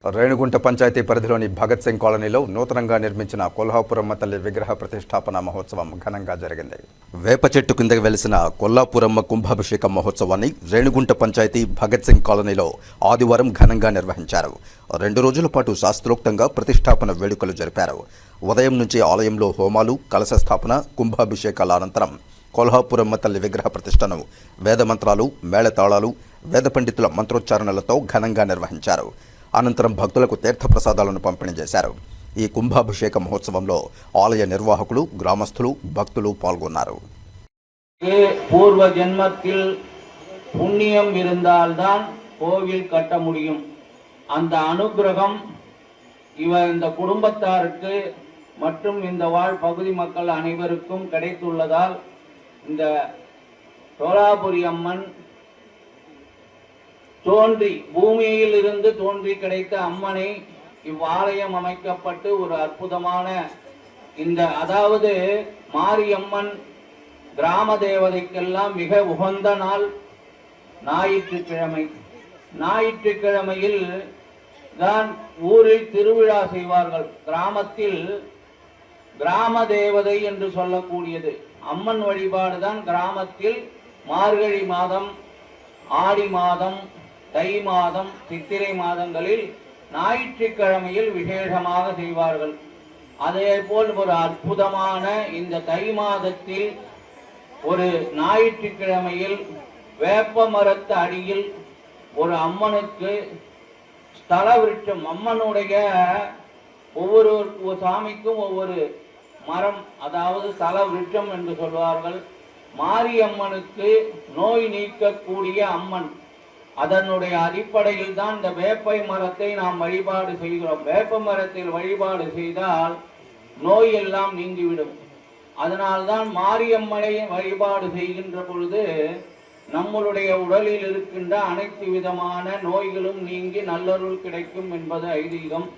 రేణుగుంట పంచాయతీ పరిధిలోని భగత్ సింగ్ కాలనీలో నూతనంగా నిర్మించిన కొల్హాపురమ్మ తల్లి విగ్రహ ప్రతిష్టాపన మహోత్సవం ఘనంగా జరిగింది. వేప చెట్టు కిందకి వెలిసిన కొల్హాపురమ్మ కుంభాభిషేక మహోత్సవాన్ని రేణుగుంట పంచాయతీ భగత్ సింగ్ కాలనీలో ఆదివారం ఘనంగా నిర్వహించారు. 2 రోజుల పాటు శాస్త్రోక్తంగా ప్రతిష్టాపన వేడుకలు జరిపారు. ఉదయం నుంచి ఆలయంలో హోమాలు, కలశ స్థాపన, కుంభాభిషేకాల అనంతరం కొల్హాపురమ్మ తల్లి విగ్రహ ప్రతిష్టను వేదమంత్రాలు, మేళతాళాలు, వేద పండితుల మంత్రోచ్చారణలతో ఘనంగా నిర్వహించారు. అనంతరం భక్తులకు తీర్థప్రసాదాలను పంపిణీ చేశారు. ఈ కుంభాభిషేక మహోత్సవంలో ఆలయ నిర్వాహకులు, గ్రామస్తులు, భక్తులు పాల్గొన్నారు. பூர்வ ஜென்மத்தில் புண்ணியம் இருந்தால்தான் கோவில் கட்ட முடியும். அந்த அனுகிரகம் இந்த குடும்பத்தாருக்கு மற்றும் இந்த வாழ் பகுதி மக்கள் அனைவருக்கும் கிடைத்துள்ளதால் இந்த சோலாபுரி அம்மன் தோன்றி பூமியில் இருந்து தோன்றி கிடைத்த அம்மனை இவ்வாலயம் அமைக்கப்பட்டு ஒரு அற்புதமான அதாவது மாரியம்மன் கிராம தேவதைக்கெல்லாம் மிக உகந்த நாள் ஞாயிற்றுக்கிழமை. ஞாயிற்றுக்கிழமையில் தான் ஊரில் திருவிழா செய்வார்கள். கிராமத்தில் கிராம தேவதை என்று சொல்லக்கூடியது அம்மன் வழிபாடு தான் கிராமத்தில் மார்கழி மாதம், ஆடி மாதம், தை மாதம், சித்திரை மாதங்களில் ஞாயிற்றுக்கிழமையில் விசேஷமாக செய்வார்கள். அதே போல் ஒரு அற்புதமான இந்த தை மாதத்தில் ஒரு ஞாயிற்றுக்கிழமையில் வேப்ப மரத்து அடியில் ஒரு அம்மனுக்கு ஸ்தல விருட்சம், அம்மனுடைய ஒவ்வொரு சாமிக்கும் ஒவ்வொரு மரம், அதாவது ஸ்தல விருட்சம் என்று சொல்வார்கள். மாரியம்மனுக்கு நோய் நீக்கக்கூடிய அம்மன், அதனுடைய அடிப்படையில் தான் இந்த வேப்பை மரத்தை நாம் வழிபாடு செய்கிறோம். வேப்ப மரத்தில் வழிபாடு செய்தால் நோய் எல்லாம் நீங்கிவிடும். அதனால்தான் மாரியம்மனை வழிபாடு செய்கின்ற பொழுது நம்மளுடைய உடலில் இருக்கின்ற அனைத்து விதமான நோய்களும் நீங்கி நல்லருள் கிடைக்கும் என்பது ஐதீகம்.